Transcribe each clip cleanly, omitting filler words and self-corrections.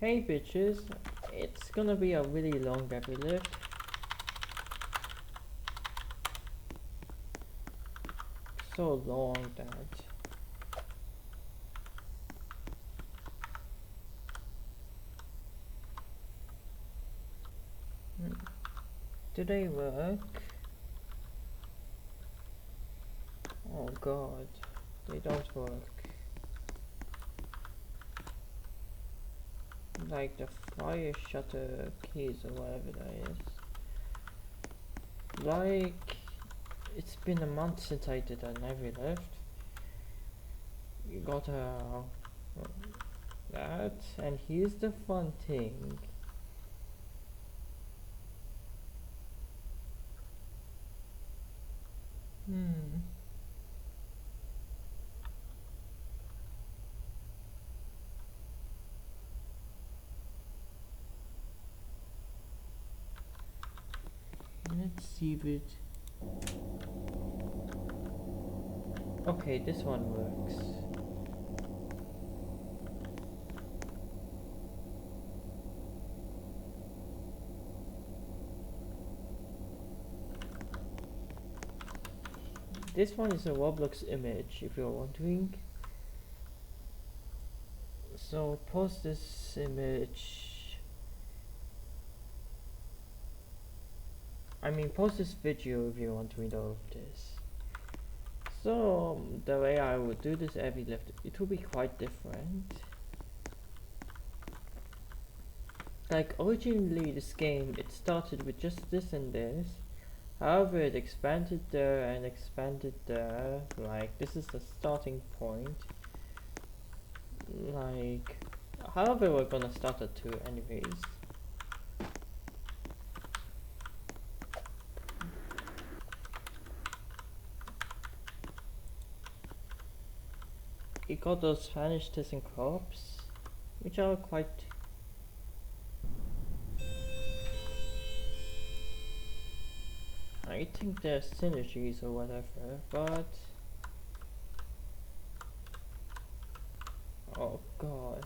Hey bitches, it's gonna be a really long EveryLift. So long that do they work? Oh god, they don't work. Like the fire shutter keys or whatever that is. Like, it's been a month since I did an EveryLift. You gotta that, and here's the fun thing. Let's see if it. Okay, this one works. This one is a Roblox image, if you're wondering. So post this image. Post this video if you want to read all of this. So the way I would do this EveryLift, it will be quite different. Like originally this game, it started with just this and this. However, it expanded there and expanded there. Like, this is the starting point. Like, however, we're gonna start at 2 anyways. It got those Spanish testing crops, which are quite. I think there's synergies or whatever, but. Oh god.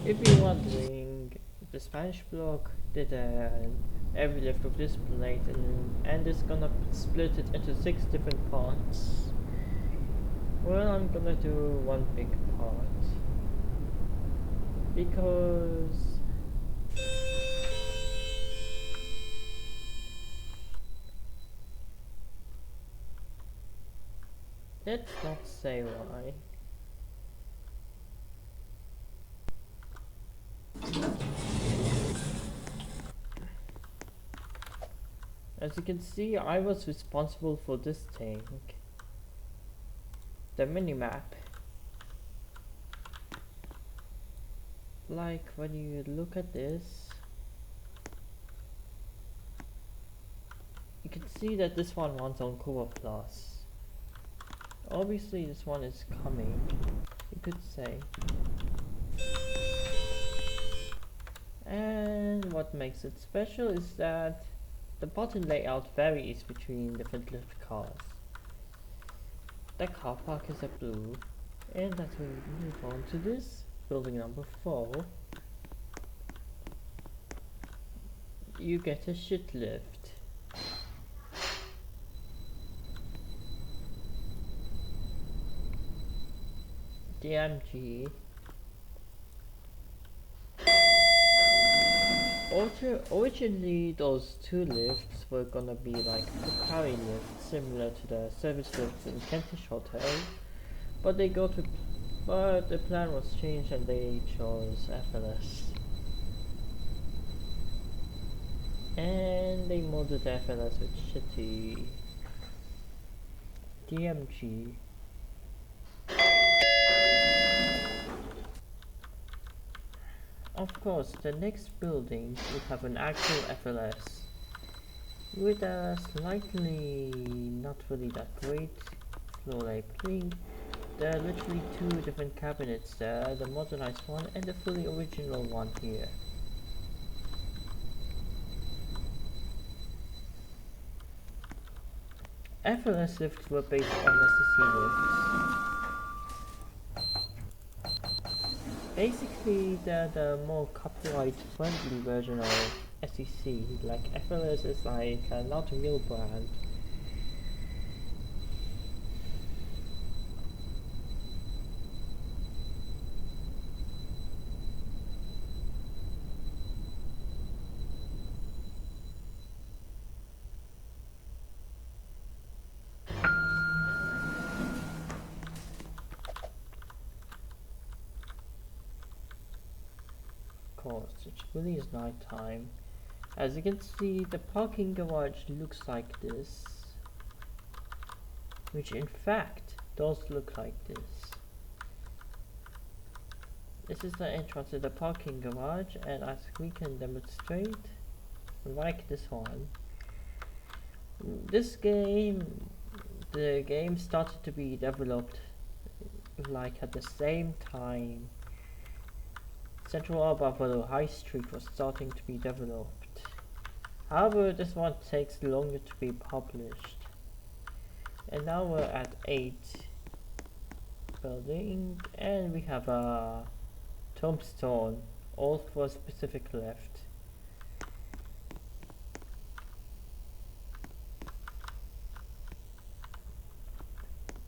If you're wondering, the Spanish block did every lift of this plate and it's gonna split it into 6 different parts. Well, I'm gonna do one big part because let's not say why. As you can see, I was responsible for this thing. The minimap. Like when you look at this, you can see that this one runs on Core Plus. Obviously this one is coming, you could say. And what makes it special is that the button layout varies between different lift cars. The car park is a blue, and as we move on to this, building number 4, you get a shit lift. DMG. Originally those 2 lifts were gonna be like Pocari lifts, similar to the service lifts in Kentish Hotel, but the plan was changed and they chose FLS. And they modded FLS with shitty DMG. Of course, the next building would have an actual FLS with a slightly not really that great floor labeling. There are literally 2 different cabinets there, the modernized one and the fully original one here. FLS lifts were based on SEC lifts. Basically, they're the more copyright-friendly version of SEC. Like FLS is like not a real brand. Course, it really is night time. As you can see, the parking garage looks like this, which in fact does look like this. This is the entrance to the parking garage, and as we can demonstrate, like this one, this game, the game started to be developed like at the same time Central Buffalo High Street was starting to be developed. However, this one takes longer to be published. And now we're at 8 building, and we have a tombstone, all for specific left.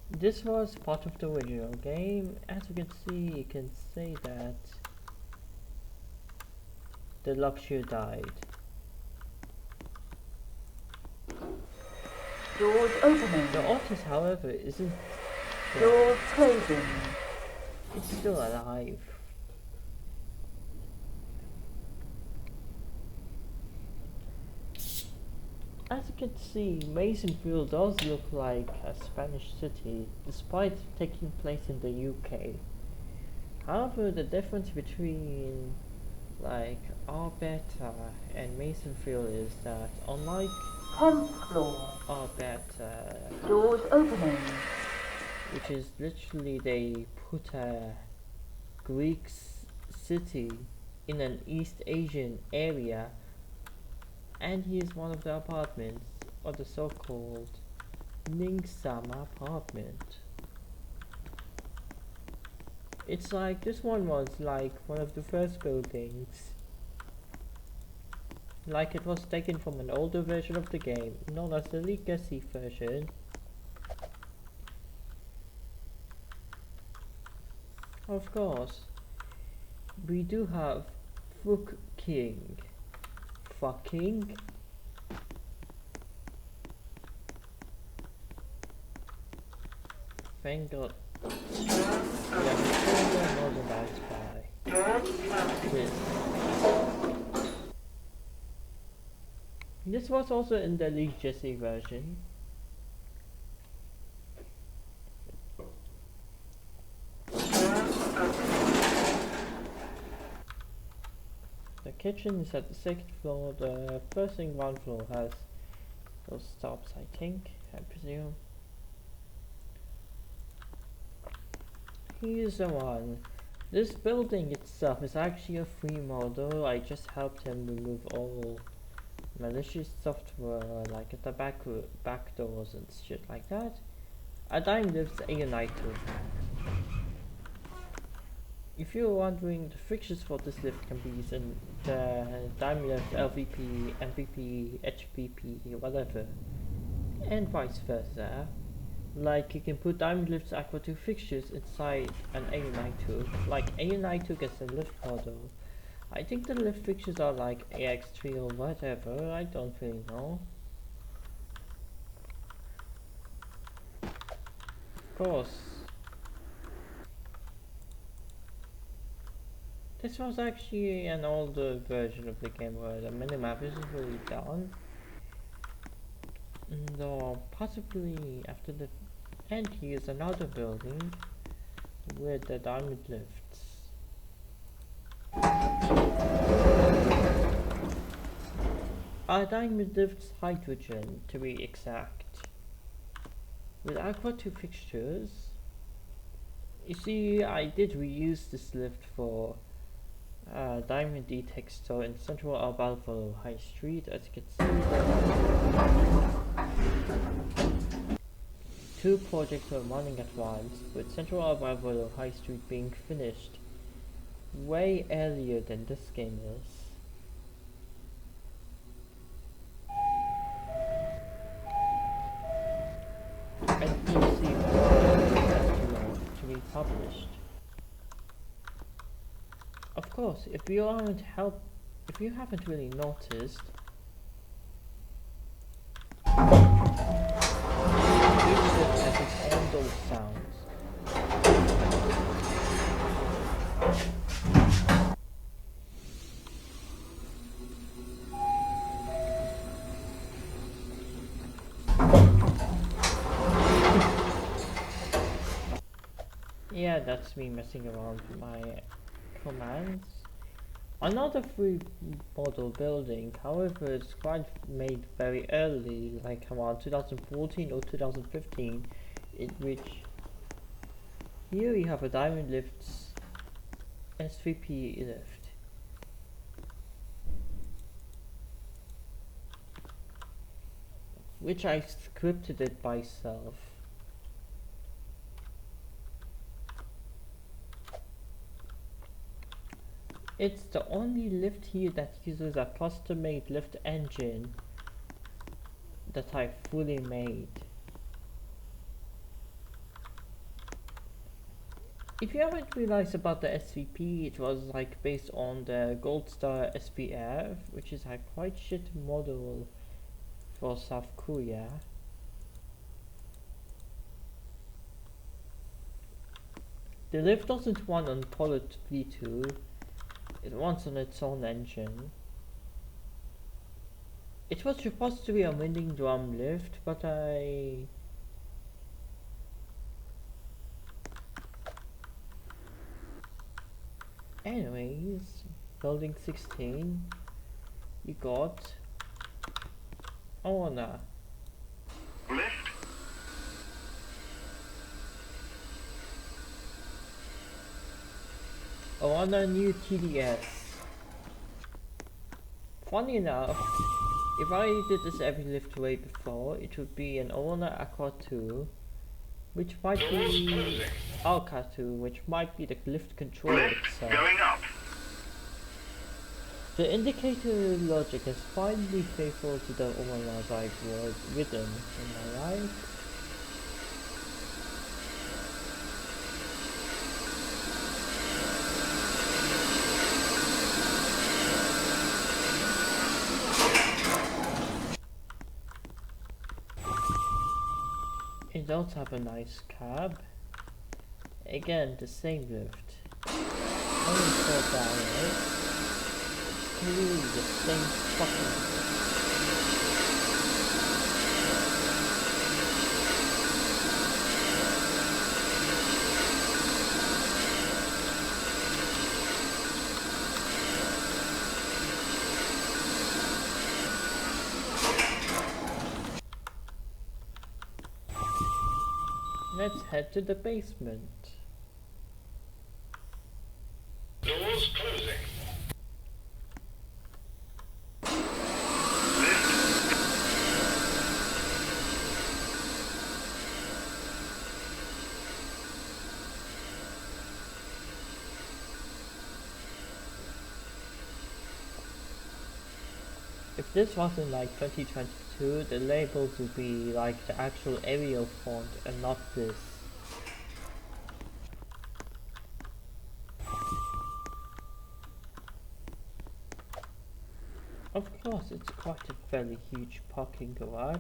This was part of the original game. As you can see, you can say that the luxury died. Doors opening. The artist, however, isn't. Doors closing. It's still alive. As you can see, Masonville does look like a Spanish city, despite taking place in the UK. However, the difference between like Arbetta and Masonville is that unlike 10th floor. Arbetta, Doors opening. which is literally they put a Greek city in an East Asian area, and he is one of the apartments, or the so-called Ningsama apartment. It's like this one was like one of the first buildings. Like it was taken from an older version of the game, known as the Legacy version. Of course, we do have fucking. Thank God. Yeah, modernized by this. This was also in the Legacy version. The kitchen is at the second floor. The first and ground floor has those stops, I think, I presume. Here's the one. This building itself is actually a free model. I just helped him remove all malicious software, like at the back doors and shit like that. A dime lives a Uniter. If you're wondering, the fixtures for this lift can be in the dime lift LVP, MVP, HVP, whatever, and vice versa. Like you can put diamond lift's Aqua 2 fixtures inside an A92. Like A92 gets a lift model. I think the lift fixtures are like AX3 or whatever, I don't really know. Of course. This was actually an older version of the game where the minimap isn't really done. Though possibly after the end here's another building with the diamond lifts. Our diamond lifts hydrogen, to be exact. With Aqua 2 fixtures, you see I did reuse this lift for Diamond D Tech store in Central Buffalo High Street. As you can see, Two projects are running at once, with Central Arrival High Street being finished way earlier than this game is. And PC has to be published. Of course, if you haven't really noticed, each bit has its own little sounds. Yeah, that's me messing around with my commands. Another free model building, however, it's quite made very early, like around 2014 or 2015, in which here you have a Diamond Lift's S3P lift. Which I scripted it myself. It's the only lift here that uses a custom-made lift engine that I fully made. If you haven't realized about the SVP, it was like based on the Gold Star SPF, which is a quite shit model for South Korea. The lift doesn't run on Pilot V2, it runs on its own engine. It was supposed to be a winding drum lift, but anyways, building 16, you got Ona. Lift. Ona new TDS. Funny enough, if I did this EveryLift way before, it would be an Ona Aqua 2, which might be Alka 2, which might be the lift controller itself. Going up. The indicator logic is finally faithful to the Onas I've written in my life. It does have a nice cab. Again, the same lift. Only 4 downloads. It's clearly the same fucking lift. Let's head to the basement. Doors closing. If this wasn't like 2022, the labels would be like the actual Arial font and not this. Of course, it's quite a fairly huge parking garage.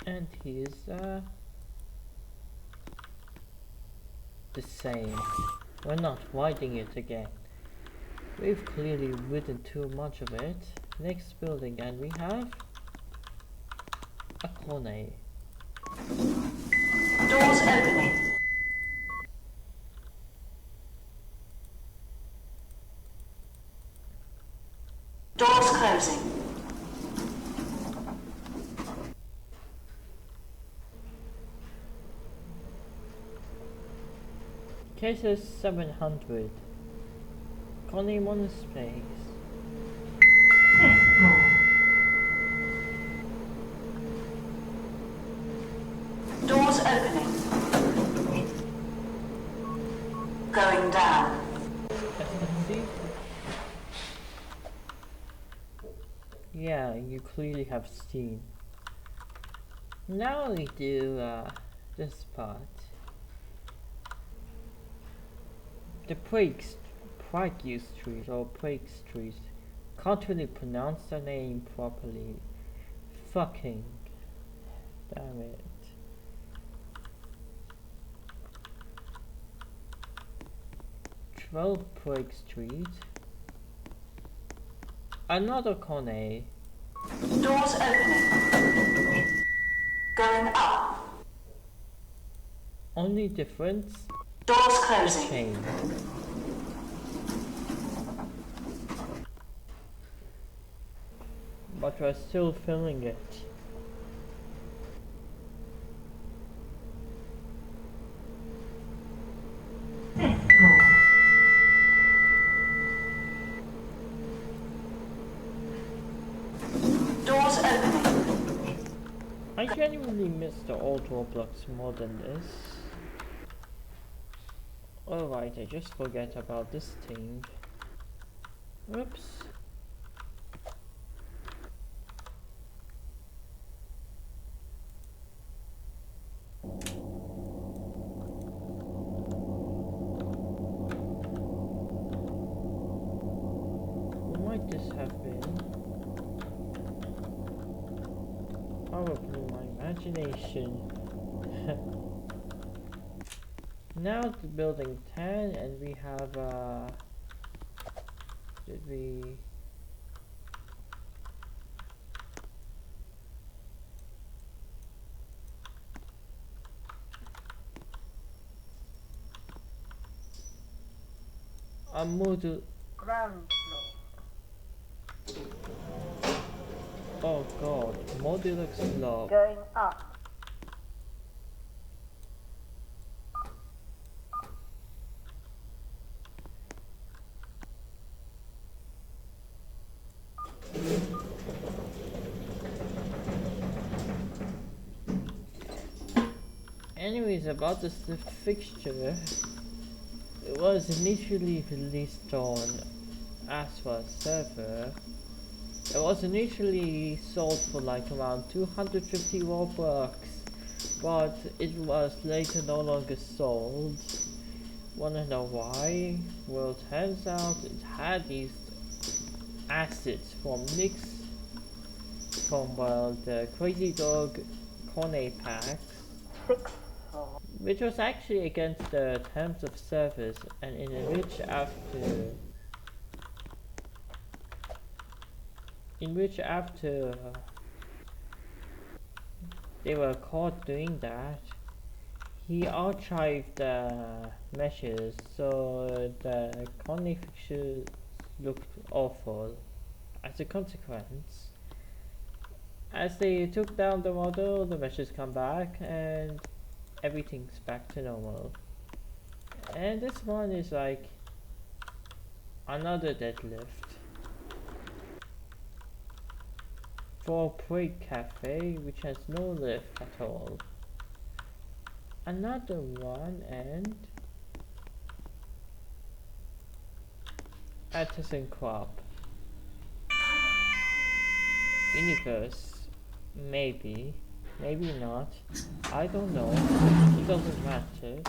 And here's the same. We're not widening it again. We've clearly ridden too much of it. Next building, and we have a corner. Doors opening. Doors closing. Cases 700. Connie Monospace. Doors opening. Going down. SMC? Yeah, you clearly have steam. Now we do this part. The Prague Street or Prague Street. Can't really pronounce the name properly. Fucking damn it. Prague Street. Another Coney. Doors opening. Going up. Only difference? Doors The closing. chain. But we're still filling it. Doors opening. I genuinely miss the old Roblox more than this. Alright, I just forget about this thing. Oops. What might this have been? Probably my imagination. Now to building 10 and we have did we a module Ground floor. oh god modulus block. Going up. Anyways, about this lift fixture, it was initially released on Asphalt server. It was initially sold for like around 250 Robux, but it was later no longer sold. Wanna know why? Well, it turns out it had these assets from the Crazy Dog Cornet packs, 6th floor. which was actually against the terms of service, and in which after they were caught doing that, he archived the meshes, so the Conley fixtures looked awful. As a consequence, as they took down the model, the meshes come back and everything's back to normal. And this one is like another deadlift for Prague Cafe, which has no lift at all. Another one, and Artisan Crop. Universe, maybe not, I don't know, it doesn't matter.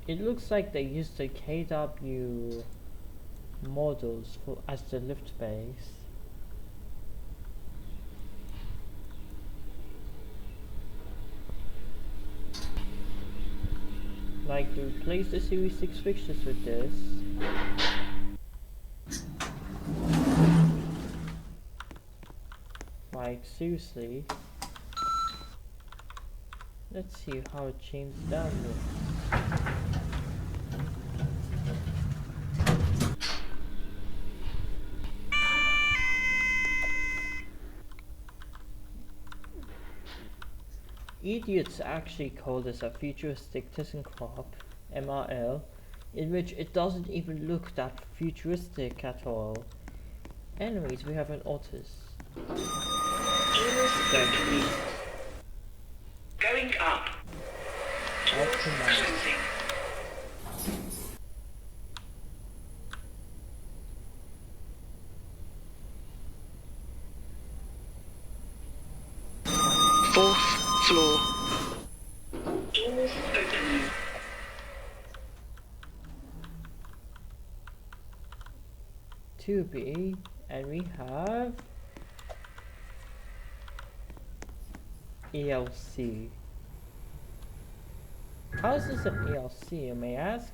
It looks like they used the KW models as the lift base. Like, to replace the Series 6 fixtures with this. Like, seriously. Let's see how it changes down this. Idiots actually call this a futuristic ThyssenKrupp MRL, in which it doesn't even look that futuristic at all. Anyways, we have an Otis. Going up. Doors closing. Fourth floor. Doors opening. To be, and we have ELC. How is this an ELC, you may ask?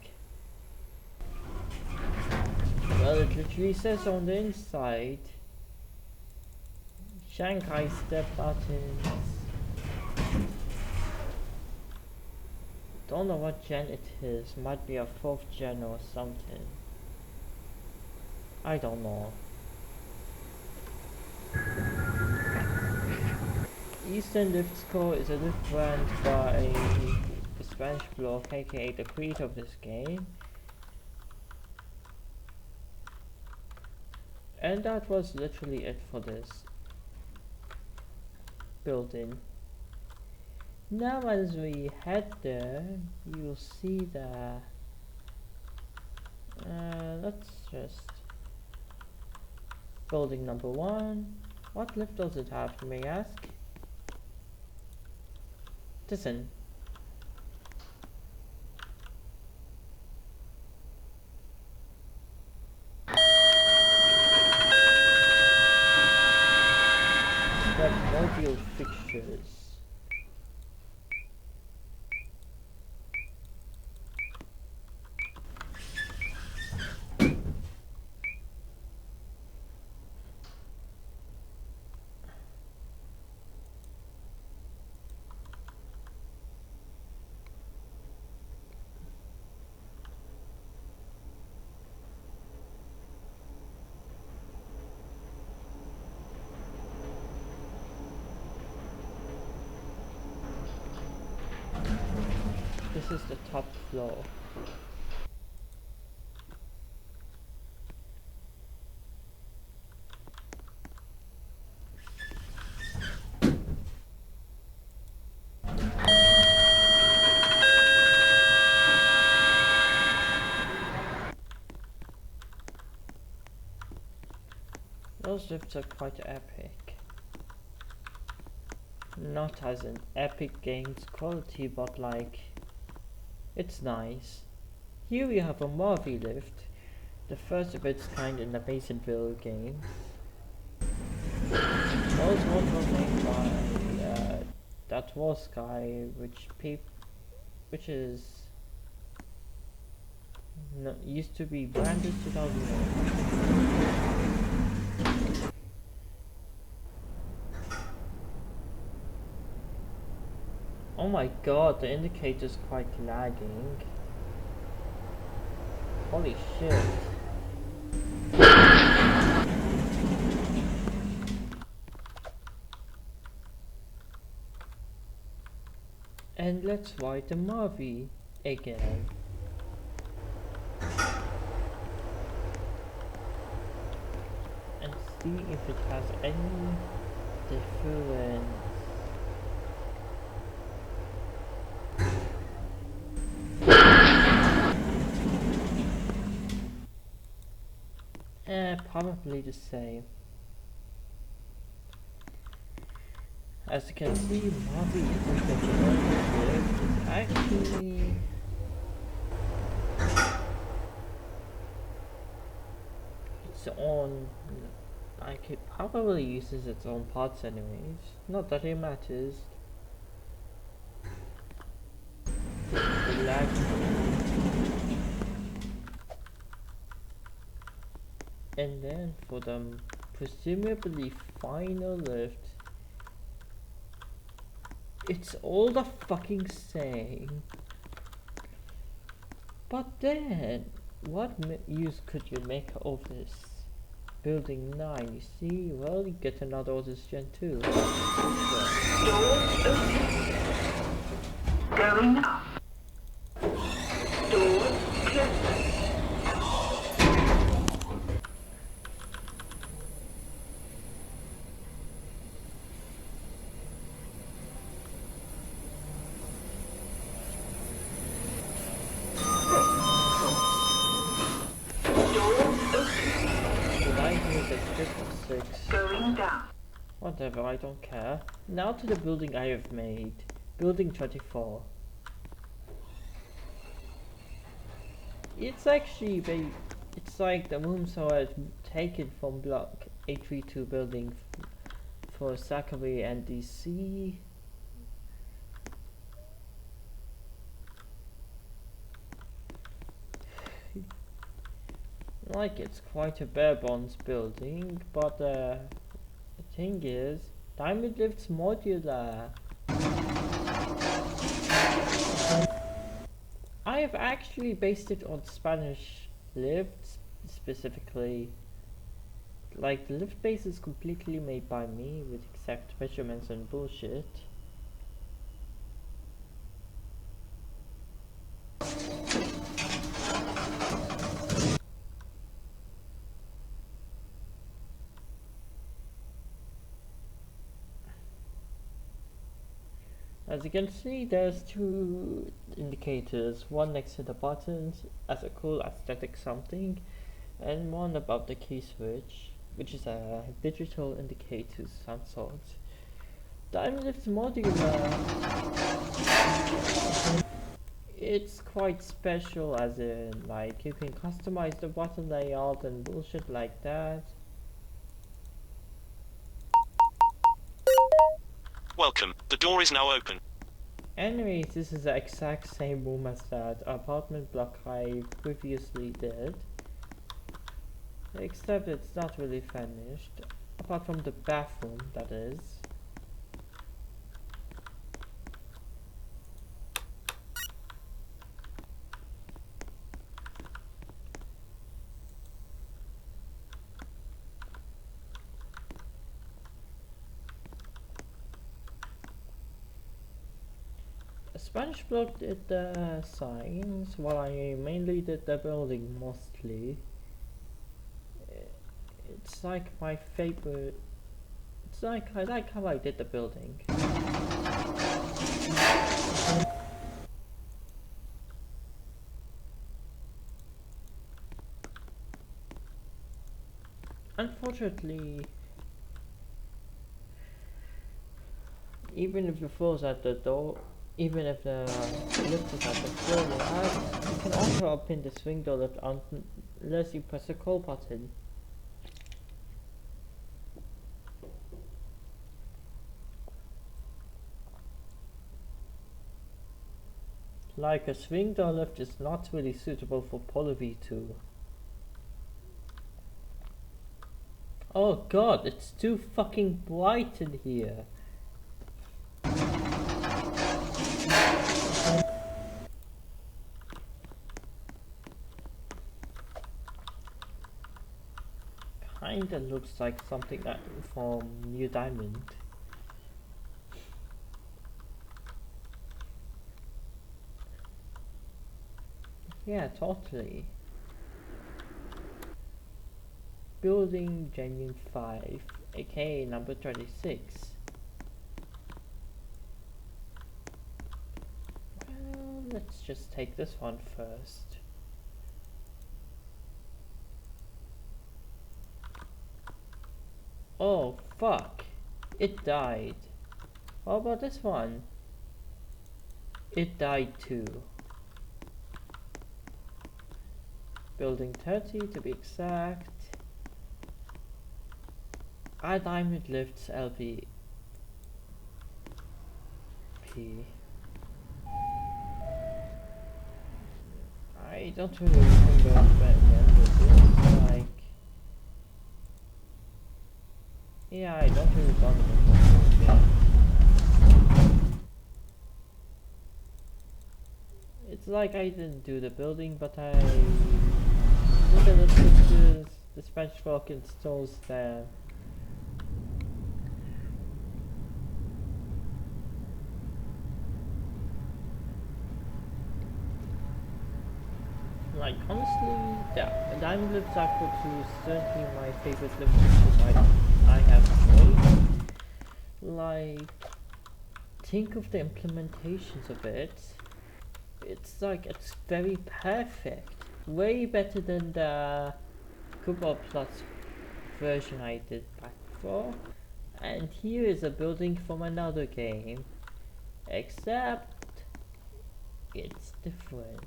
Well, it literally says on the inside, Shanghai step buttons. Don't know what gen it is, might be a 4th gen or something. I don't know. Eastern Lift Score is a lift brand by the Spanish blog, aka the creator of this game. And that was literally it for this building. Now as we head there, you'll see that let's just building number 1. What lift does it have, you may ask? Listen. Got module fixtures. This is the top floor. Those lifts are quite epic. Not as an Epic Games quality, but like, it's nice. Here we have a Marvy lift, the first of its kind in the Masonville games. Those ones were made by that was guy, which is no, used to be branded 2001. Oh my god, the indicator's quite lagging. Holy shit. And let's write the Marvy again. And see if it has any difference. Probably the same. As you can see, Marvy isn't the generic lift, it's actually its own, like it probably uses its own parts anyways, not that it matters. The lag. And then for the presumably final lift, it's all the fucking same. But then, what use could you make of this building 9? You see, well, you get another Otis Gen 2. Doors open. Going up. Doors closing. Did I hear the 56? Going down. Whatever, I don't care. Now to the building I have made. Building 24. It's actually it's like the rooms are taken from block 832 building for Zachary and DC. Like, it's quite a bare bones building, but the thing is, Diamond Lift's modular. I have actually based it on Spanish lifts, specifically. Like, the lift base is completely made by me with exact measurements and bullshit. As you can see, there's two indicators, one next to the buttons as a cool aesthetic something, and one above the key switch, which is a digital indicator of some sort. Diamond Lift's modular. It's quite special, as in, like, you can customize the button layout and bullshit like that. Welcome, the door is now open. Anyways, this is the exact same room as that apartment block I previously did. Except it's not really finished. Apart from the bathroom, that is. Spanish block did the signs, while I mainly did the building mostly. It's like my favorite. It's like I like how I did the building. Unfortunately, even if the floor's at the door, even if the lift is at the floor, you can also open the swing door lift unless you press the call button. Like, a swing door lift is not really suitable for Poly V2. Oh god, it's too fucking bright in here. Kinda looks like something that from New Diamond. Yeah, totally. Building Genuine 5, aka number 36. Well, let's just take this one first. Oh fuck, it died. How about this one? It died too. Building 30 to be exact. Diamond Lifts LP P. I don't really remember this. Like, yeah, I don't really remember. It's like I didn't do the building, but I look at the pictures. The Spanish rock installs there. like honestly, the diamond lift cycle 2 is certainly my favorite lift system I have made. Like, think of the implementations of it. It's like, it's very perfect. Way better than the Cooper Plus version I did back before. And here is a building from another game. Except, it's different.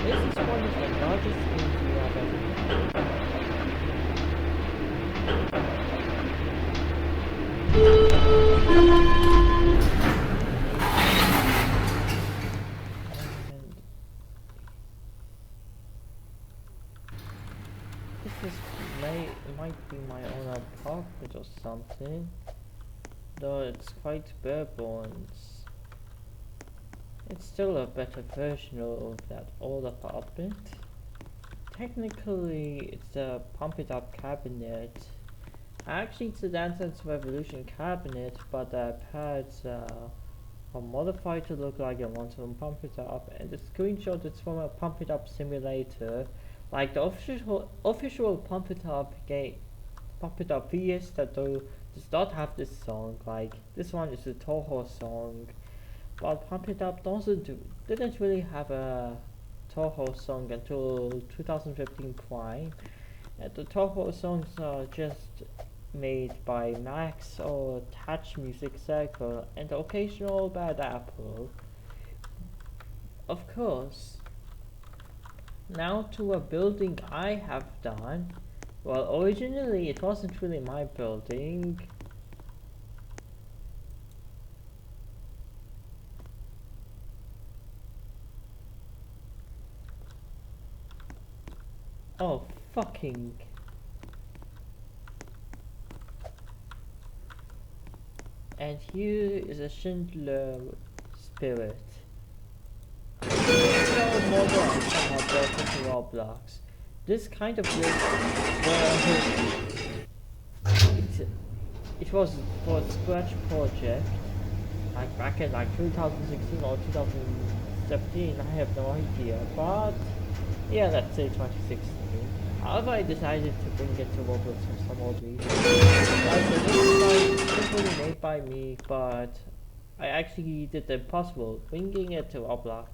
This is one of the largest games we have ever done. And this is might be my own apartment or something. Though it's quite bare bones. It's still a better version of that old apartment. Technically, it's a pump it up cabinet. Actually, it's a Dance Dance Revolution cabinet, but the pads are modified to look like a one from Pump It Up, and the screenshot is from a Pump It Up simulator. Like the official Pump It Up game, Pump It Up VS that does not have this song. Like this one is a Toho song, but Pump It Up didn't really have a Toho song until 2015 Prime. And the Toho songs are just made by Max or Touch Music Circle and the occasional Bad Apple. Of course. Now to a building I have done. Well, originally it wasn't really my building. Oh, fucking. And here is a Schindler spirit. No more somehow built into Roblox. This kind of it was for a Scratch project, like back in like 2016 or 2017, I have no idea, but yeah, let's say 2016. However, I decided to bring it to Roblox for some odd reason. Like, it was really made by me, but I actually did the impossible, bringing it to Roblox.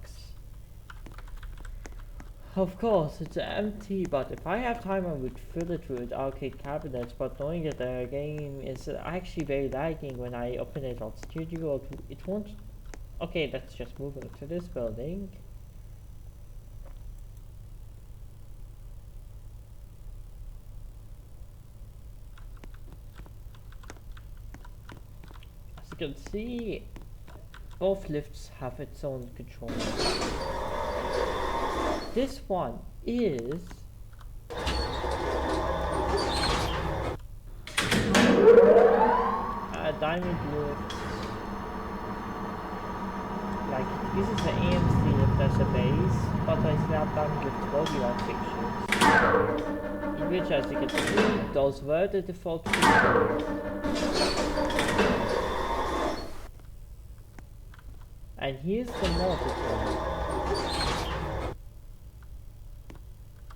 Of course, it's empty, but if I have time I would fill it with arcade cabinets, but knowing that the game is actually very lagging when I open it on Studio, it won't... Okay, let's just move it to this building. As you can see, both lifts have its own controller. This one is a diamond lift. Like, this is an AMC lift as a base, but I snapped diamond lift body pictures. In which, as you can see, those were the default features. And here's the modded one,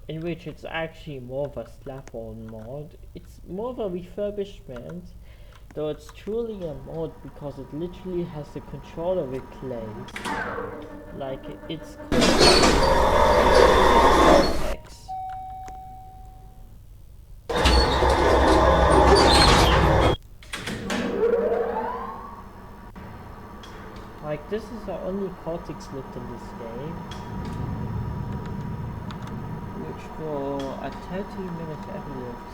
in which it's actually more of a slap-on mod. It's more of a refurbishment, though it's truly a mod because it literally has the controller replaced. Like, it's Cortex. Like, this is the only Cortex lift in this game, which for a 30-minute EveryLift,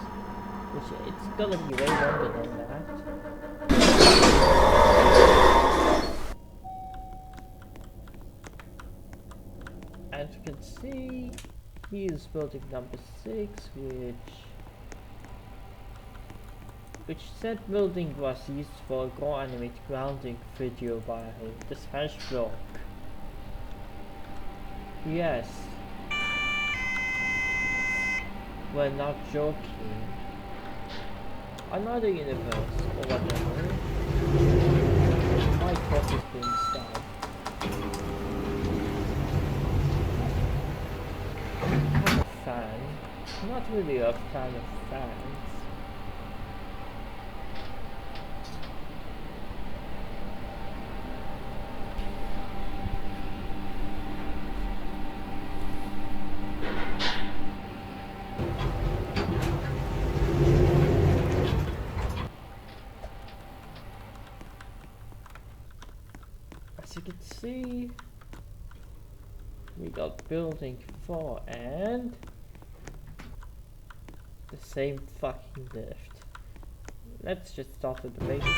which it's gonna be way longer than that. As you can see, he is building number 6, which which said building was used for a go animate grounding video by the Spanish blog. Yes, we're not joking. Another universe, or whatever. My clock is being stabbed. I'm a fan. Not really a fan of fans. As you can see, we got building 4 and the same fucking lift. Let's just start with the basics.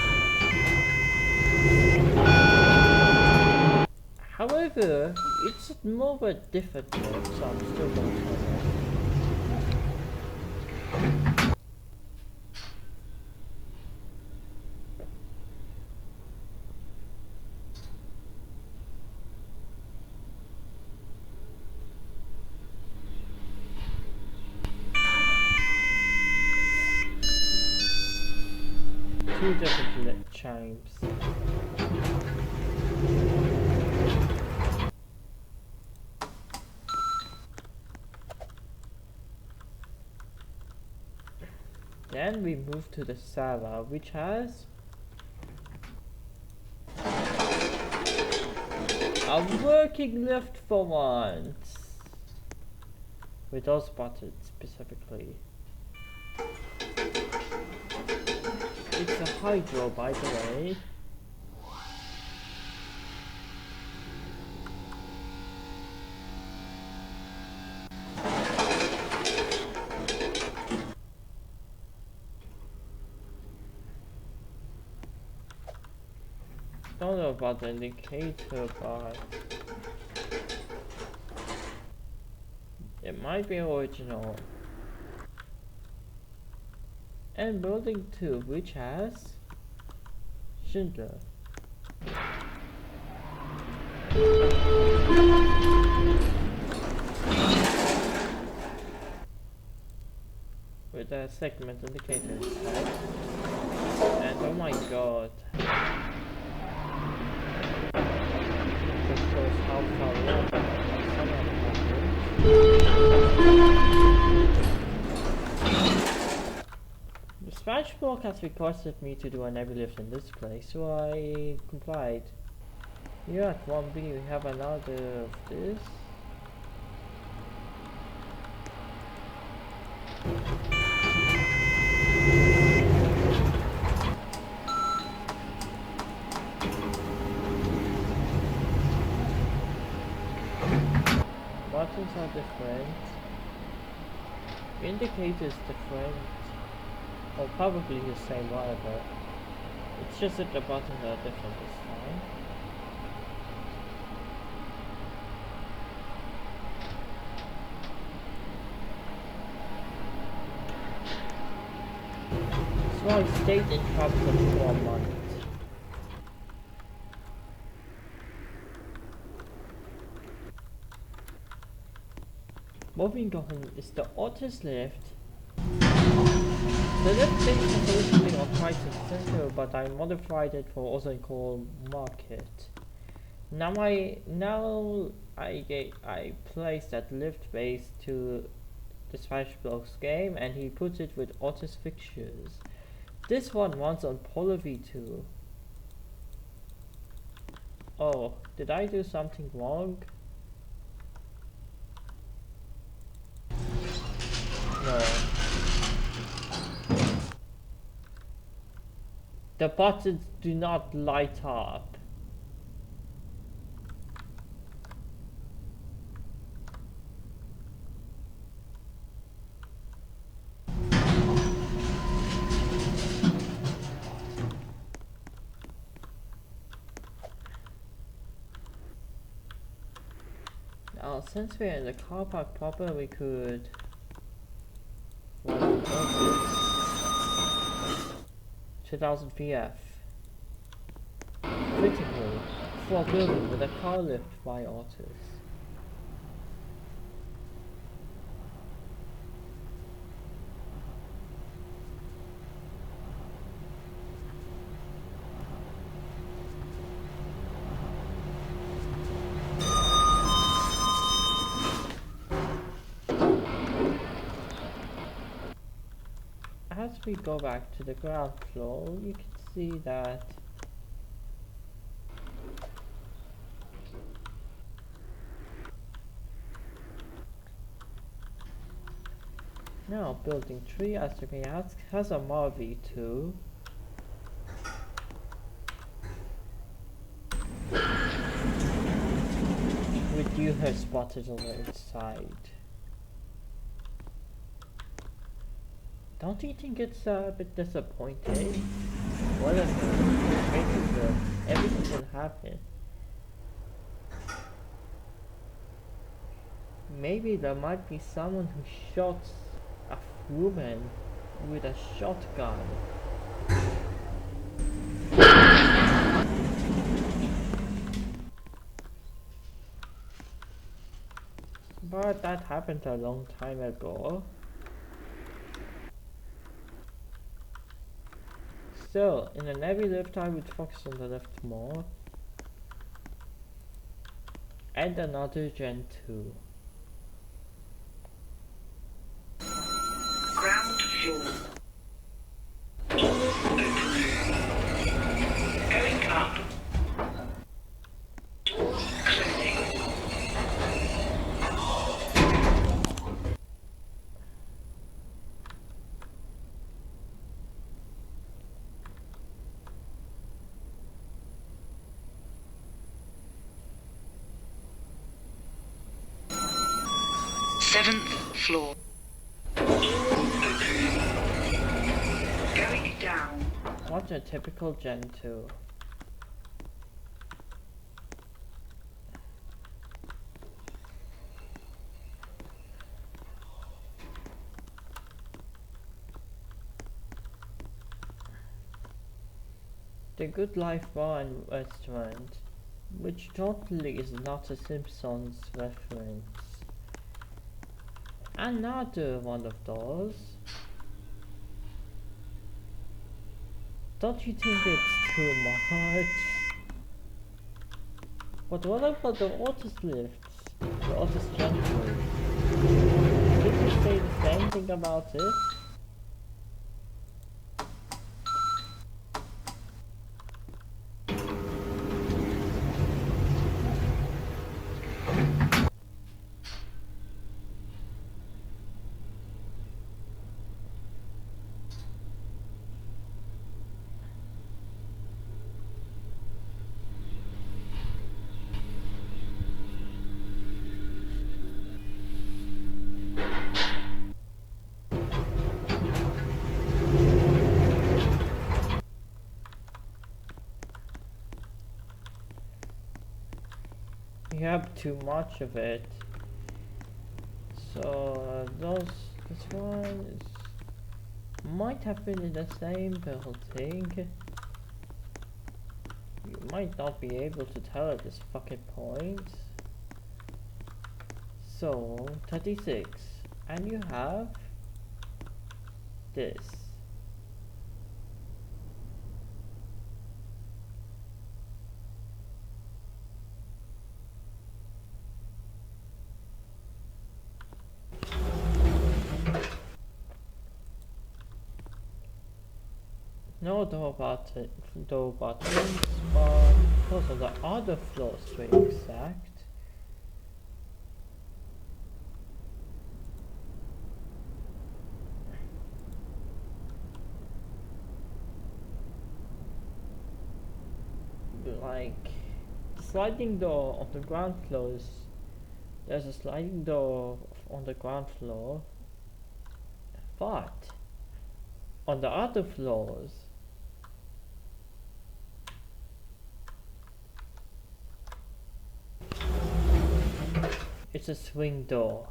However, it's more of a different lift, so I'm still going to cover it. Two different lit chimes. Then we move to the Sala, which has a working lift for once. With those buttons specifically. It's a hydro, by the way. Don't know about the indicator, but it might be original. And building 2, which has Schindler. With a segment indicator inside. And oh my god. Just shows how far away some of them The Spanish blog has requested me to do an EveryLift in this place, so I complied. Here at 1B we have another of this. Buttons are different. Indicators different. Or probably the same, whatever. It's just that the buttons are different this time. So I stayed in trouble for 4 months. Moving on is the Otis lift. The lift base was originally on Crisis Center, but I modified it for also called Market. Now I place that lift base to the Spanish blog's game, and he puts it with Otis fixtures. This one runs on Polar V2. Oh, did I do something wrong? No. The buttons do not light up. Now, since we're in the car park proper, we could 2000 VF. Critical for a building with a car lift by Otis. As we go back to the ground floor, you can see that now building 3 as you may ask has a Marv 2 with you her spotted on the inside. Don't you think it's a bit disappointing? Whatever, making the everything can happen. Maybe there might be someone who shot a woman with a shotgun. But that happened a long time ago. Still, in an EveryLift I would focus on the lift more. And another Gen 2. Ground floor. Going up. Doors closing. Seventh floor. Going down. What's a typical Gen 2? The Good Life Bar and Restaurant, which totally is not a Simpsons reference. Another one of those. Don't you think it's too much? But what about the Otis lifts? The Otis gently. Did you say the same thing about it? You have too much of it. So this one might have been in the same building. You might not be able to tell at this fucking point. So 36, and you have this. No door buttons, but those are the other floors to be exact. Like, the sliding door on the ground floor is, there's a sliding door on the ground floor, but on the other floors it's a swing door.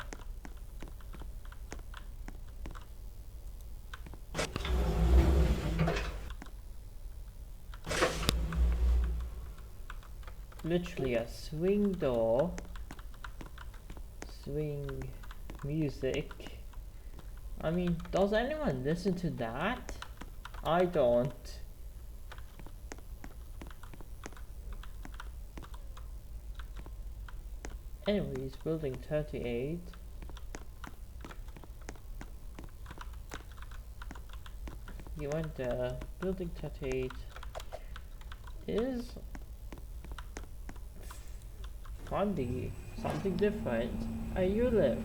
literally a swing door, swing music. I mean, does anyone listen to that? I don't. Anyways, building 38. You went there. Building 38 is funny, something different. A EveryLift.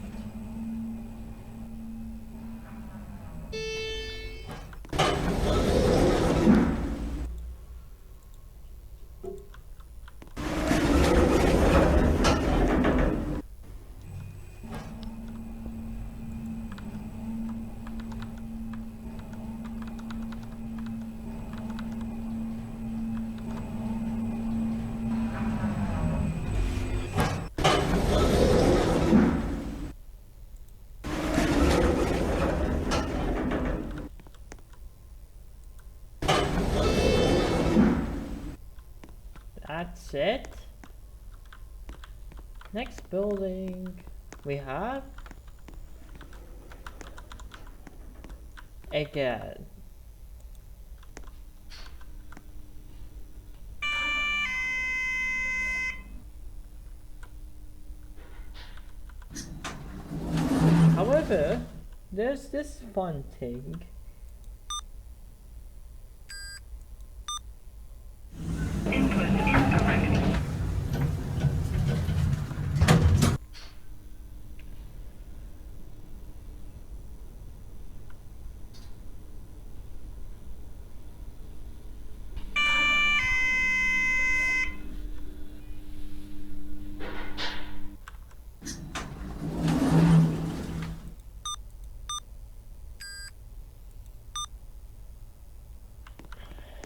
That's it. Next building we have again. However, there's this fun thing. Input incorrect.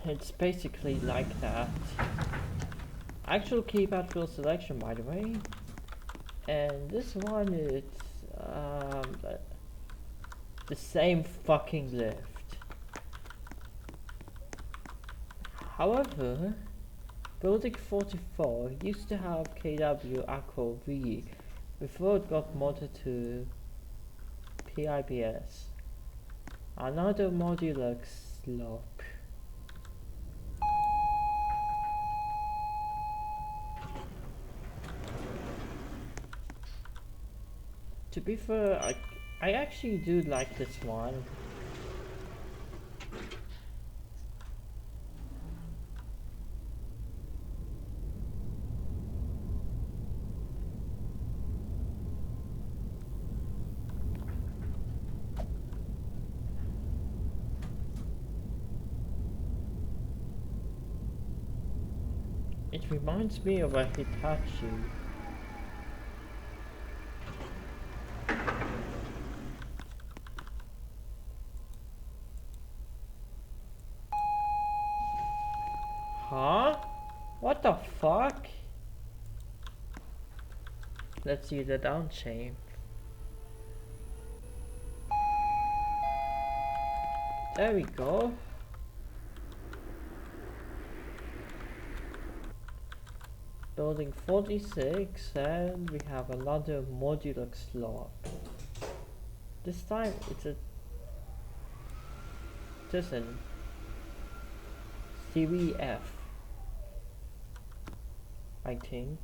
It's basically like that. Actual keypad field selection, by the way. And this one is the same fucking lift. However, building 44 used to have KW Aqua V before it got modded to PIBS. Another modular slop. To be fair, I actually do like this one. It reminds me of a Hitachi. Huh? What the fuck? Let's see the down chain. There we go. Building 46, and we have another modular slot. This time it's a Series F, I think.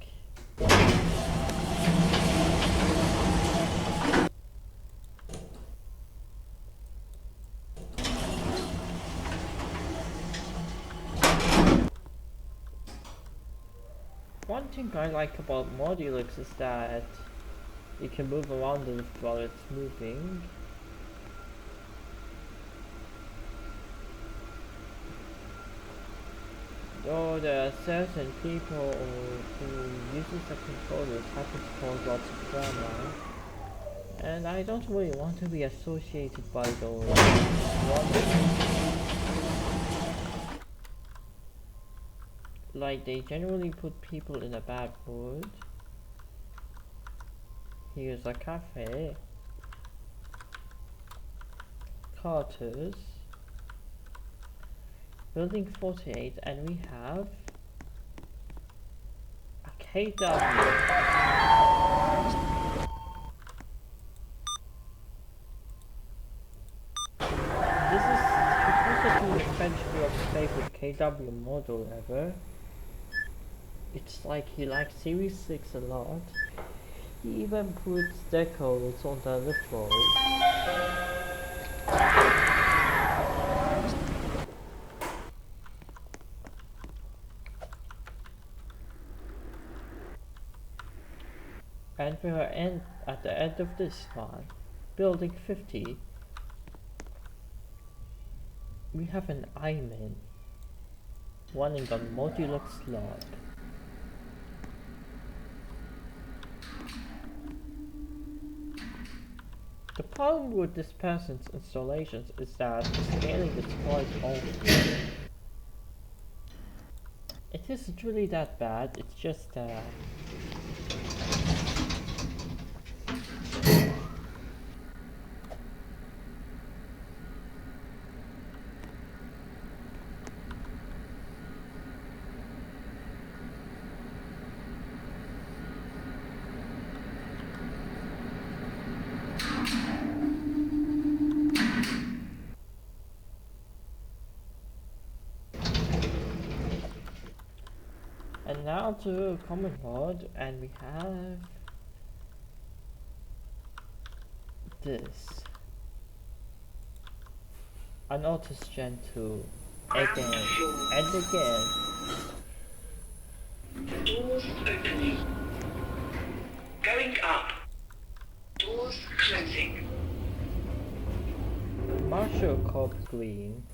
One thing I like about modulars is that you can move around the lift while it's moving. Though there are certain people who uses the controllers happen to cause lots of drama. And I don't really want to be associated by those. Like, they generally put people in a bad mood. Here's a cafe. Carter's. Building 48, and we have KW. This is supposed to be Benjamin's favorite KW model ever. It's like he likes Series 6 a lot. He even puts decals on the lift rolls. And we are at the end of this one, building 50. We have an Iman running on modular slab. The problem with this person's installations is that the scaling is quite awful. It isn't really that bad, it's just and now to common mode, and we have this. An Otis Gen 2. Again and again. Doors opening. Going up. Doors closing. Marshall Corp green.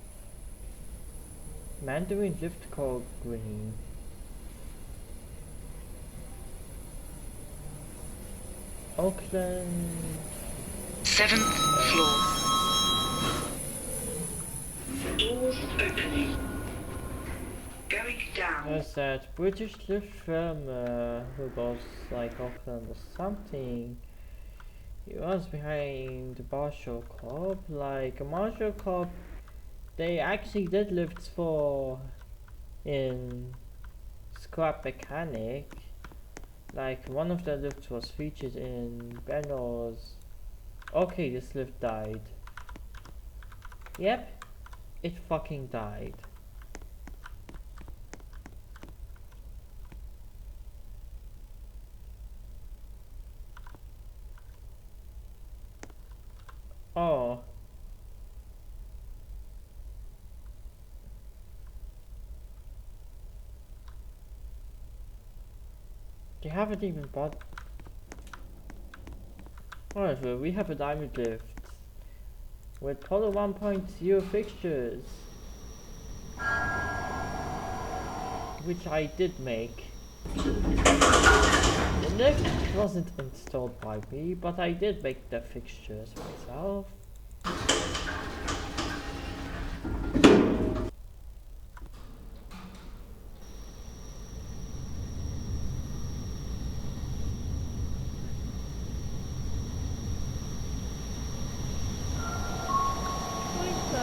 Mandarin Lift Corp green. Oakland 7th floor. Doors opening. Going down. there's that British lift firm who goes like Auckland or something. He was behind the Marshall Corp. Like Marshall Corp, they actually did lifts for in Scrap Mechanic. Like one of the lifts was featured in Benno's. Okay, this lift died. Yep, it fucking died. Oh. They haven't even bought. Alright, well, we have a diamond lift with Polo 1.0 fixtures, which I did make. The lift wasn't installed by me, but I did make the fixtures myself.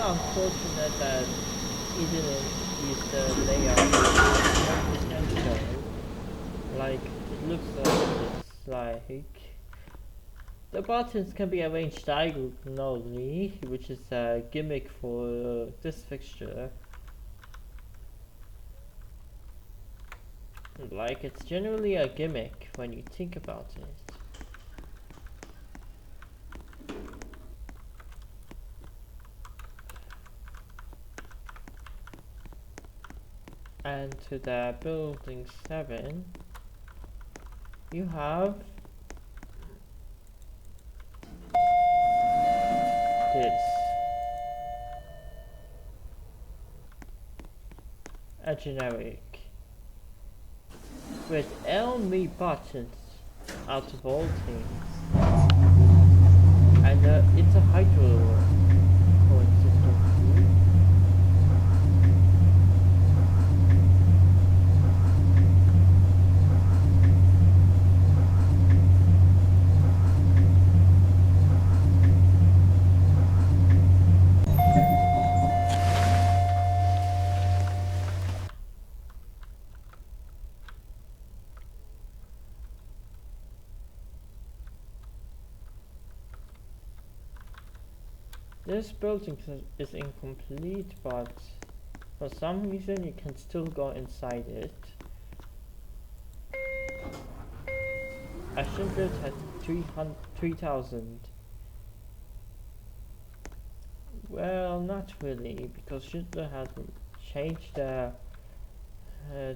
Unfortunate that he didn't use the layout intentionally. Like, it looks like it's the buttons can be arranged diagonally, which is a gimmick for this fixture. Like, it's generally a gimmick when you think about it. And to the building 7, you have this. A generic with LME buttons out of all things, and it's a hydro system. This building is incomplete, but for some reason you can still go inside it. Schindler had 3,000. Well, not really, because Schindler had changed the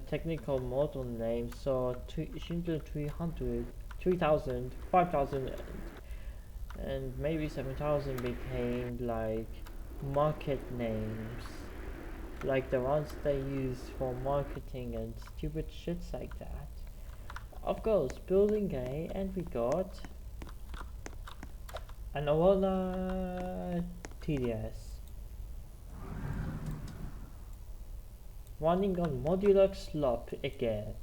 technical model name, so Schindler 300, 3,000, 5,000, and maybe 7,000 became like market names, like the ones they use for marketing and stupid shits like that. Of course, building A, and we got an Aurora TDS running on modular slop again.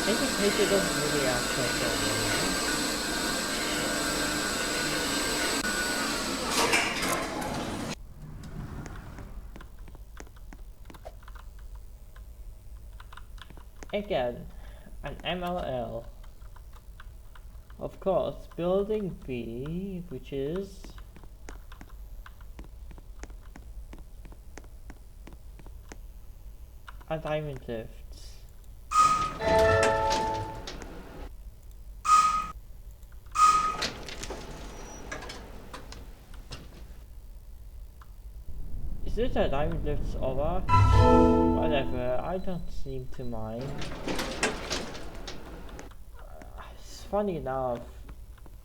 Indicator doesn't really access that. Again, an MLL. Of course, building B, which is a diamond lift. Is it a diamond lift over? Whatever, I don't seem to mind. It's funny enough,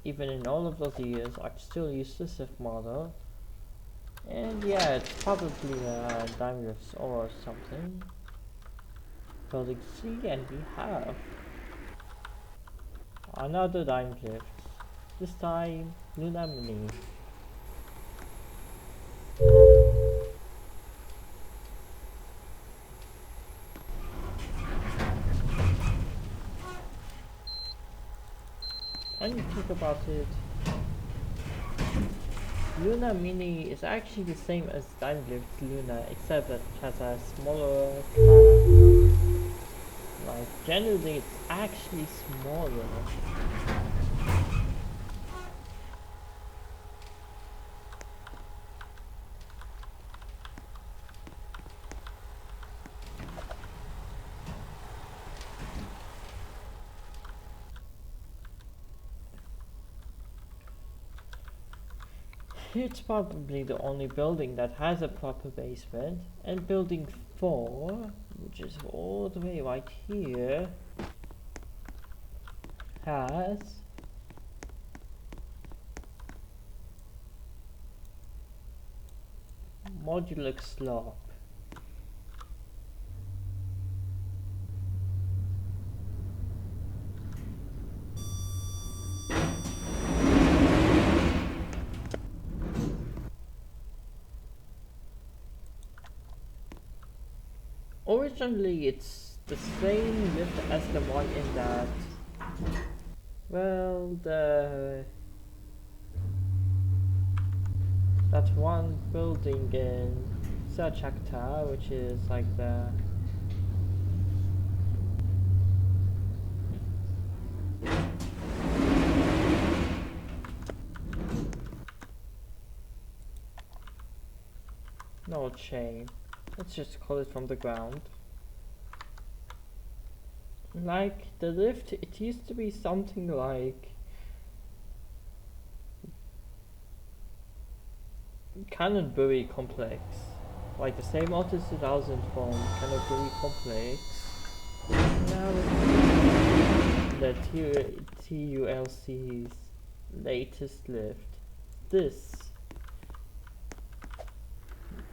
even in all of those years, I still use the SIF model. And yeah, it's probably a diamond lift or something. Building C, and we have another diamond lift. This time, Luna Mini. When you think about it, Luna Mini is actually the same as Diamond Lift Luna, except that it has a smaller car. Like, generally it's actually smaller. It's probably the only building that has a proper basement, and building 4, which is all the way right here, has modular slop. Originally it's the same lift as the one in that, well, that one building in Selçuk'ta, which is like the no chain. Let's just call it from the ground. Like the lift, it used to be something like Canonbury Complex, like the same Otter 2000 from Canonbury Complex. Now the TULC's latest lift, this.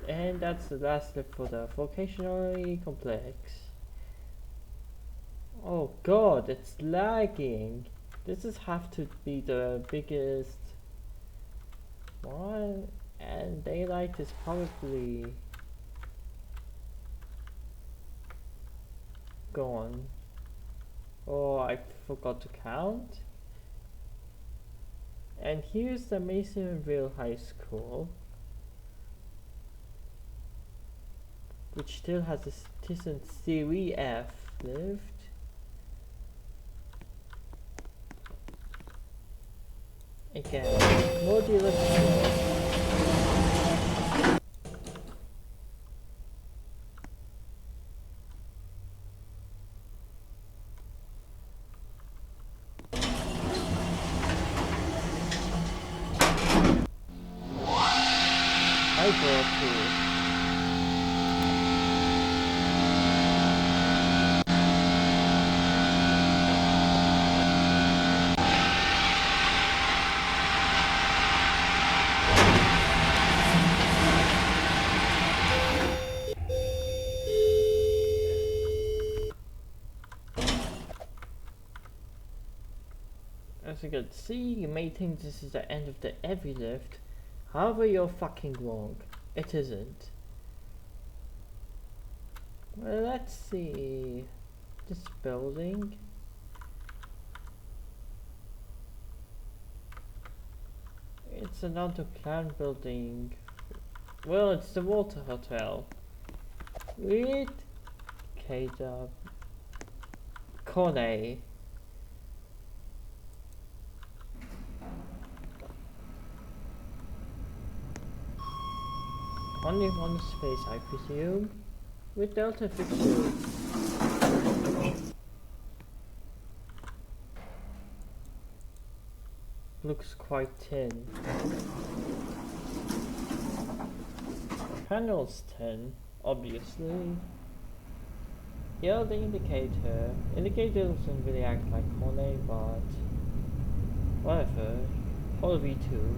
And that's the last lift for the vocational complex. Oh god, it's lagging. This is have to be the biggest one, and daylight is probably gone. Oh, I forgot to count. And here's the Masonville High School, which still has a decent Series F lift. Again, modular floor. I brought two. As you can see, you may think this is the end of the EveryLift. However, you're fucking wrong. It isn't. Well, let's see. This building. It's another planned building. Well, it's the Water Hotel. With K-Dub. Cornet. Only one space, I presume. With Delta 52. Looks quite thin. Panel's 10, obviously. Yeah, the indicator. Indicator doesn't really act like Cornet, but whatever. Probably 2.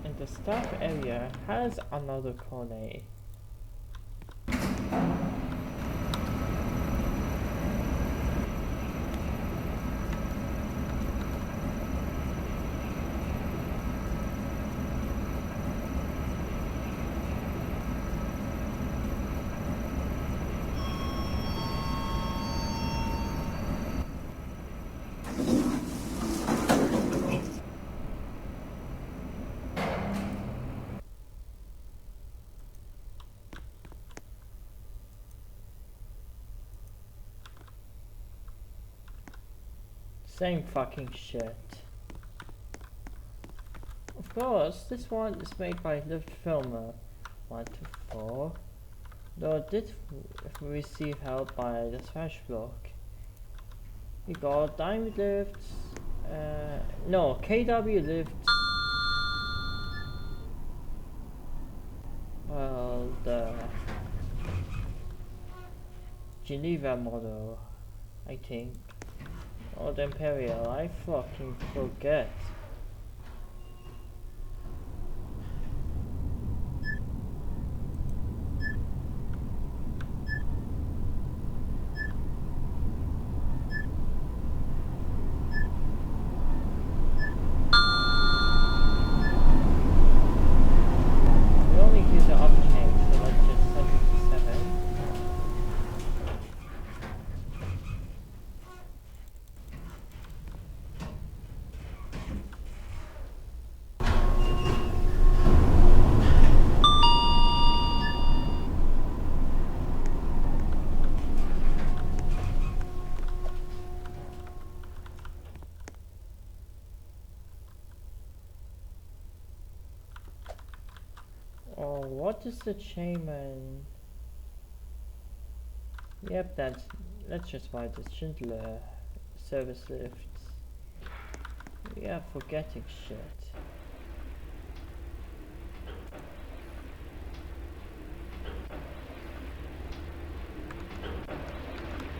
And the staff area has another Cornet. Same fucking shit. Of course, this one is made by Lift Filmer 124, though it did receive help by the Smash Block. We got Diamond Lifts, no, KW Lifts, well, the Geneva model, I think. Or the Imperial, I fucking forget. We only use the uptake, so let's just send it to 7. Oh, what is the chairman? Yep, that's just why the Schindler service lifts. We are forgetting shit.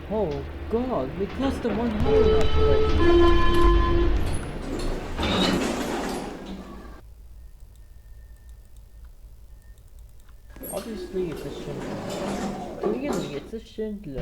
Oh god, we closed the 1 hour already. Obviously it's a Schindler. Clearly it's a Schindler.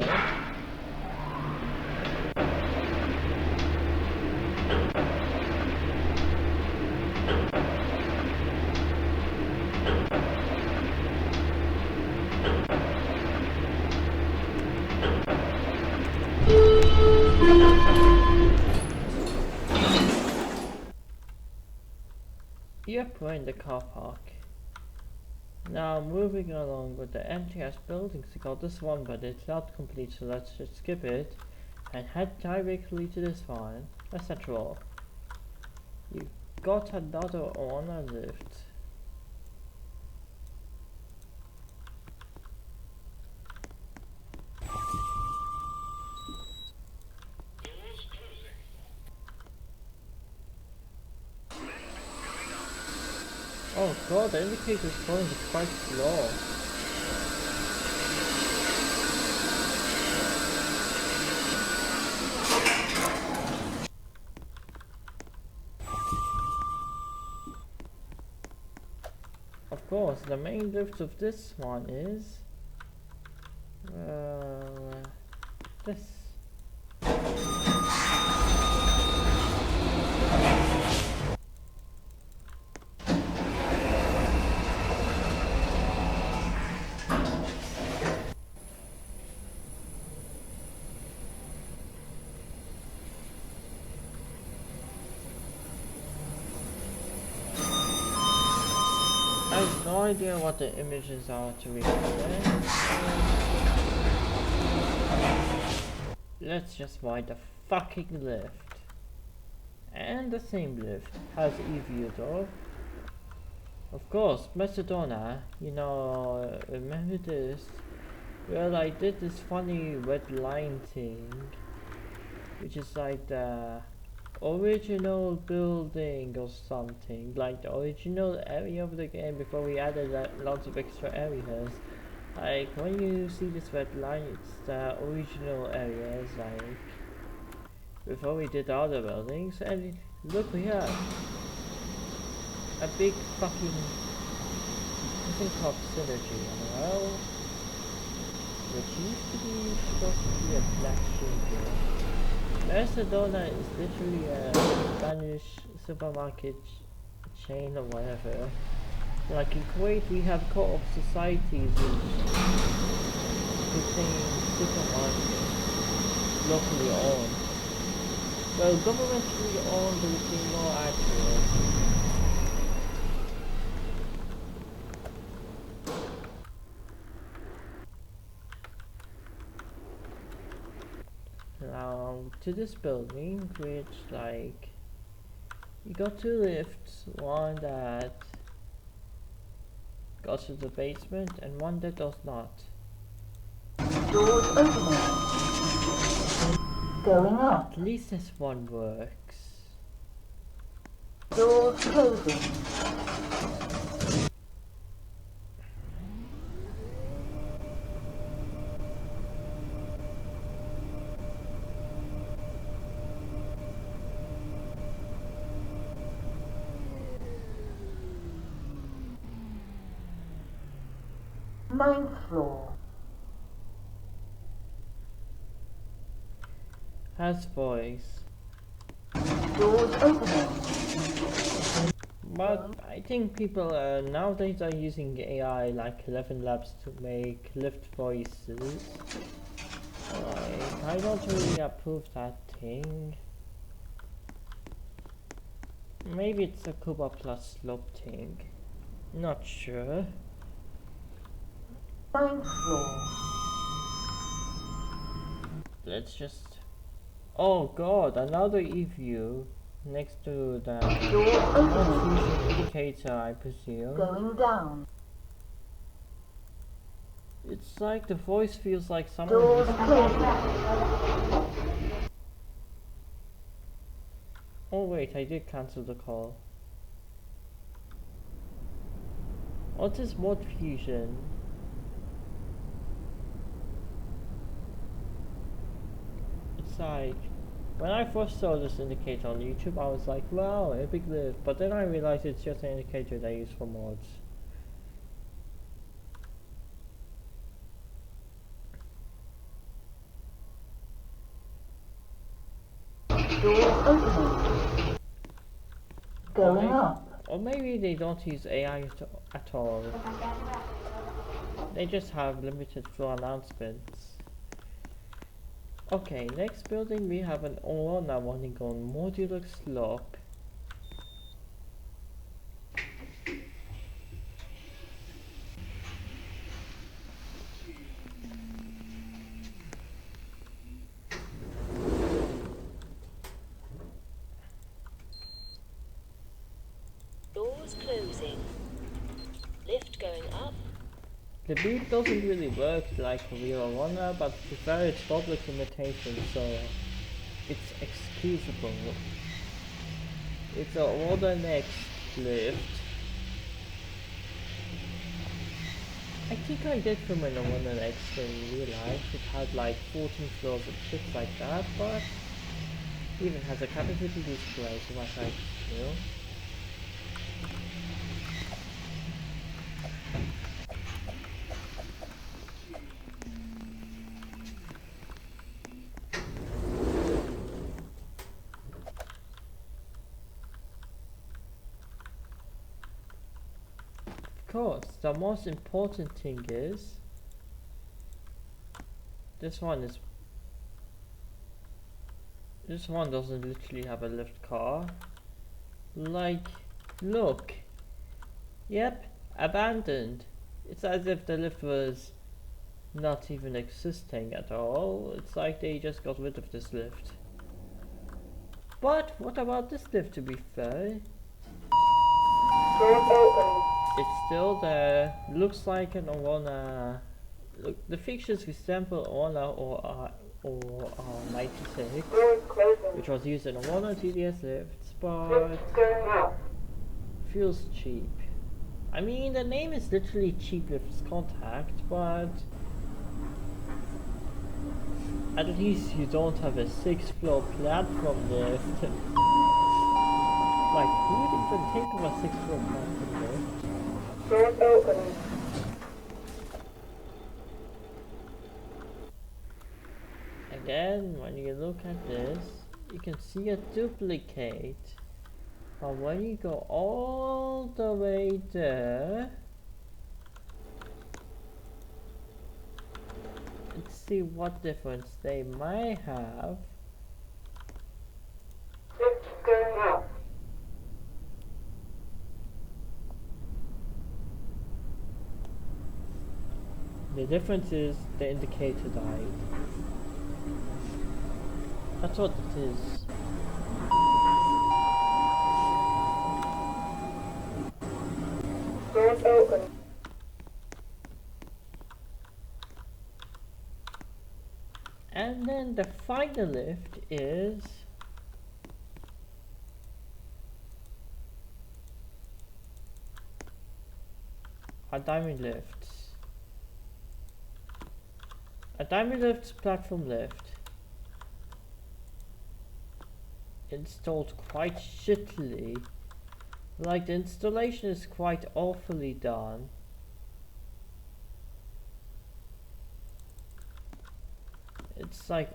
Yep, we're in the car park. Now moving along with the empty-ass buildings, we got this one, but it's not complete, so let's just skip it and head directly to this one. That's natural. You got another honor lift. Doors closing. Oh god, the indicator's going quite slow. Of course, the main lift of this one is this. I have no idea what the images are to represent. Let's just find the fucking lift. And the same lift has EveryLift though. Of course, Macedonia, you know, remember this? Well, I did this funny red line thing, which is like the original building or something, like the original area of the game before we added lots of extra areas. Like when you see this red line, it's the original areas, like before we did all the buildings. And look, we have a big fucking thing called synergy, well, which used to be supposed to be a black shaker. Macedonia is literally a Spanish supermarket chain or whatever. Like in Kuwait, we have co-op societies which contain supermarkets locally owned. Well, governmentally owned would be more accurate. Now to this building, which like you got two lifts, one that goes to the basement and one that does not. Doors opening. Going up. At least this one works. Doors closing. Ninth floor. Has voice. Doors opening. But I think people nowadays are using AI like 11 Labs to make lift voices. Like, I don't really approve that thing. Maybe it's a Cuba plus slope thing. Not sure. Ninth floor. Let's just... Oh god, another EView next to the Doors opening. most indicator, I presume. Going down. It's like the voice feels like someone Doors who's... closing. Oh wait, I did cancel the call. What is mod fusion? It's like, when I first saw this indicator on YouTube, I was like, wow, a big lift. But then I realized it's just an indicator they use for mods. Doors opening. Going up. Or maybe they don't use AI at all. They just have limited floor announcements. Okay, next building we have an Orna running on modular slope. The beat doesn't really work like a real runner, but to prefer its public limitation, so it's excusable. It's a order next lift. I think I did from an order next in real life. It had like 14 floors and shit like that, but even has a capacity display, so much like, you know. Of course, the most important thing is this one doesn't literally have a lift car. Like, look. Yep, abandoned. It's as if the lift was not even existing at all. It's like they just got rid of this lift. But what about this lift, to be fair? It's still there. Looks like an Orana. Look, the features resemble Orana or 96, which was used in Orana TDS lifts, but feels cheap. I mean, the name is literally Cheap Lifts Contact, but at least you don't have a 6th floor platform lift. Like, who would even think of a 6th floor platform lift? Again, when you look at this, you can see a duplicate. But when you go all the way there, let's see what difference they might have. The difference is the indicator died. That's what it is. And then the final lift is a diamond lift. A diamond lift's platform lift. Installed quite shittily. Like, the installation is quite awfully done. It's like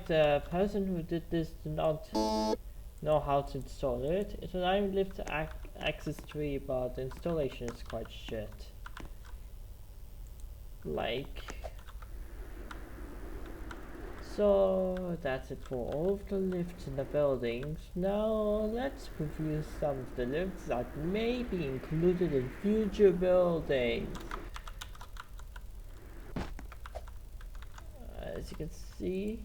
the person who did this did not know how to install it. It's an iron lift access tree, but the installation is quite shit. Like, so that's it for all of the lifts in the buildings. Now let's review some of the lifts that may be included in future buildings. As you can see,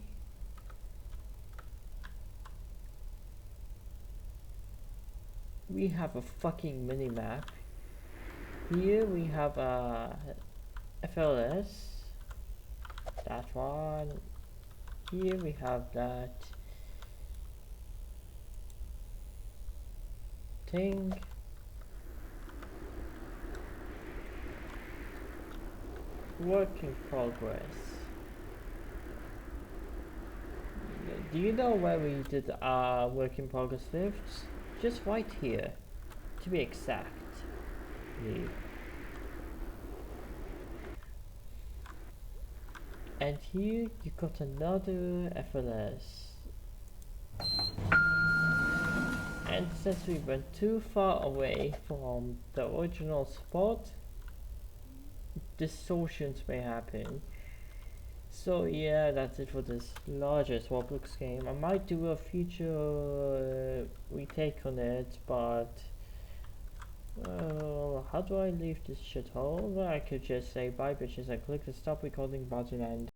we have a fucking mini-map. Here we have a FLS, that one. Here we have that thing. Work in progress. Do you know where we did our work in progress lifts? Just right here, to be exact. And here you got another FLS. And since we went too far away from the original spot, distortions may happen. So yeah, that's it for this largest Roblox game. I might do a future retake on it, but how do I leave this shithole? Well, I could just say bye bitches and click the stop recording button and